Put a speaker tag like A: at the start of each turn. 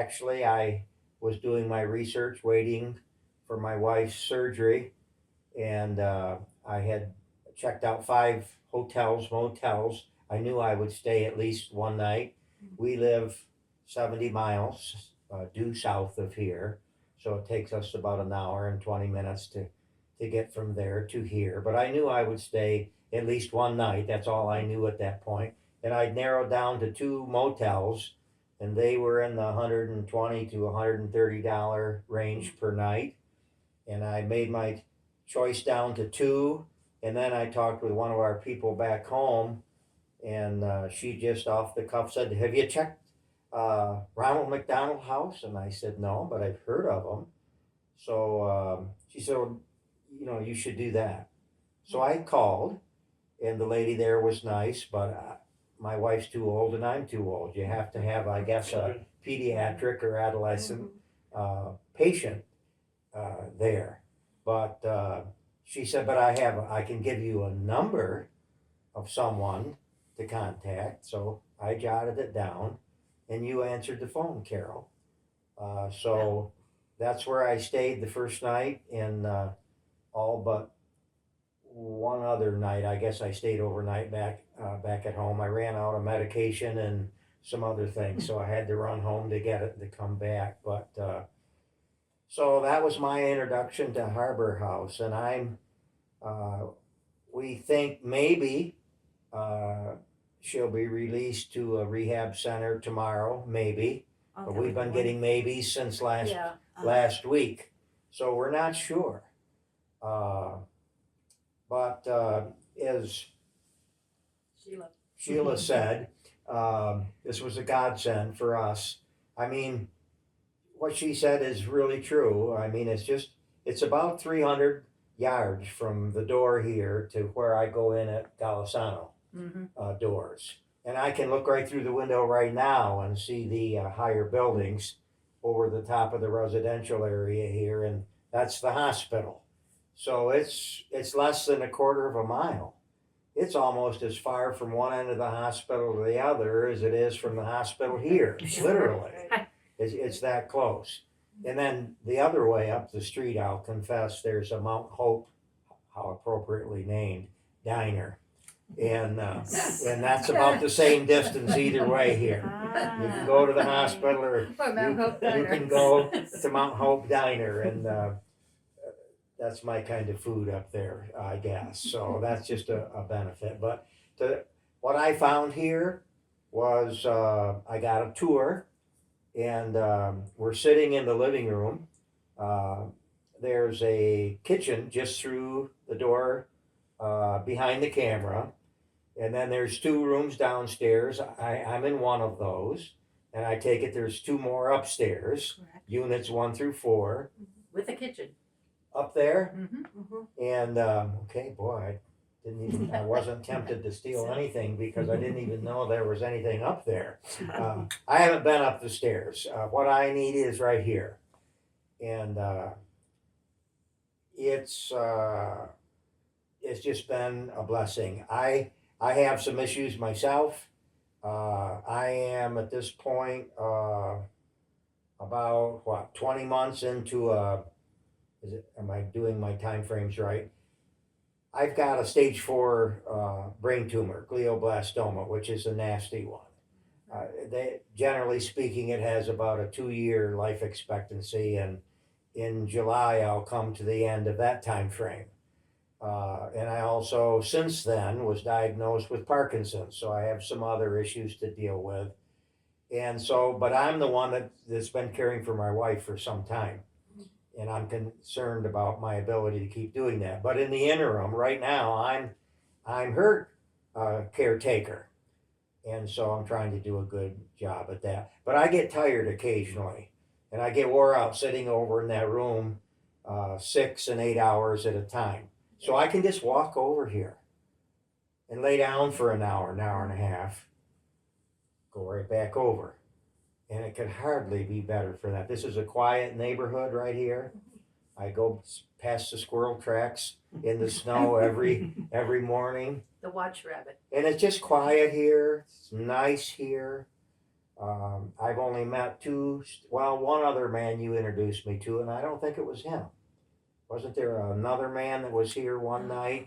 A: actually, I was doing my research, waiting for my wife's surgery, and I had checked out 5 hotels, motels. I knew I would stay at least one night. We live 70 miles due south of here, so it takes us about an hour and 20 minutes to get from there to here. But I knew I would stay at least one night. That's all I knew at that point. And I'd narrowed down to 2 motels, and they were in the $120 to $130 range per night. And I made my choice down to 2. And then I talked with one of our people back home, and she just off the cuff said, "Have you checked Ronald McDonald House?" And I said, "No, but I've heard of them." So she said, "Well, you should do that." So I called, and the lady there was nice, but my wife's too old and I'm too old. You have to have, I guess, a pediatric or adolescent patient there. But she said, "But I can give you a number of someone to contact." So I jotted it down, and you answered the phone, Carol. So that's where I stayed the first night, and all but one other night. I guess I stayed overnight back at home. I ran out of medication and some other things, so I had to run home to get it to come back. But so that was my introduction to Harbor House, and we think maybe she'll be released to a rehab center tomorrow, maybe. But we've been getting maybes since last week, so we're not sure. But as Sheila said, this was a godsend for us. I mean, what she said is really true. I mean, it's about 300 yards from the door here to where I go in at Golisano doors. And I can look right through the window right now and see the higher buildings over the top of the residential area here, and that's the hospital. So it's less than a quarter of a mile. It's almost as far from one end of the hospital to the other as it is from the hospital here, literally. It's that close. And then the other way up the street, I'll confess, there's a Mount Hope, how appropriately named, diner. And that's about the same distance either way here. You can go to the hospital, or you can go to Mount Hope Diner, and that's my kind of food up there, I guess. So that's just a benefit. But what I found here was I got a tour, and we're sitting in the living room. There's a kitchen just through the door behind the camera. And then there's 2 rooms downstairs. I'm in one of those. And I take it there's 2 more upstairs, correct. Units 1 through 4.
B: With a kitchen.
A: Up there?
B: Mm-hmm.
A: And, okay, boy, I wasn't tempted to steal anything because I didn't even know there was anything up there. I haven't been up the stairs. What I need is right here. And it's just been a blessing. I have some issues myself. I am at this point about 20 months into am I doing my time frames right? I've got a stage 4 brain tumor, glioblastoma, which is a nasty one. Generally speaking, it has about a 2-year life expectancy, and in July I'll come to the end of that time frame. And I also, since then, was diagnosed with Parkinson's, so I have some other issues to deal with. And so, but I'm the one that's been caring for my wife for some time, and I'm concerned about my ability to keep doing that. But in the interim, right now, I'm her caretaker, and so I'm trying to do a good job at that. But I get tired occasionally, and I get wore out sitting over in that room 6 and 8 hours at a time. So I can just walk over here and lay down for an hour and a half, go right back over. And it could hardly be better for that. This is a quiet neighborhood right here. I go past the squirrel tracks in the snow every morning.
B: The watch rabbit.
A: And it's just quiet here. It's nice here. I've only met one other man you introduced me to, and I don't think it was him. Wasn't there another man that was here one night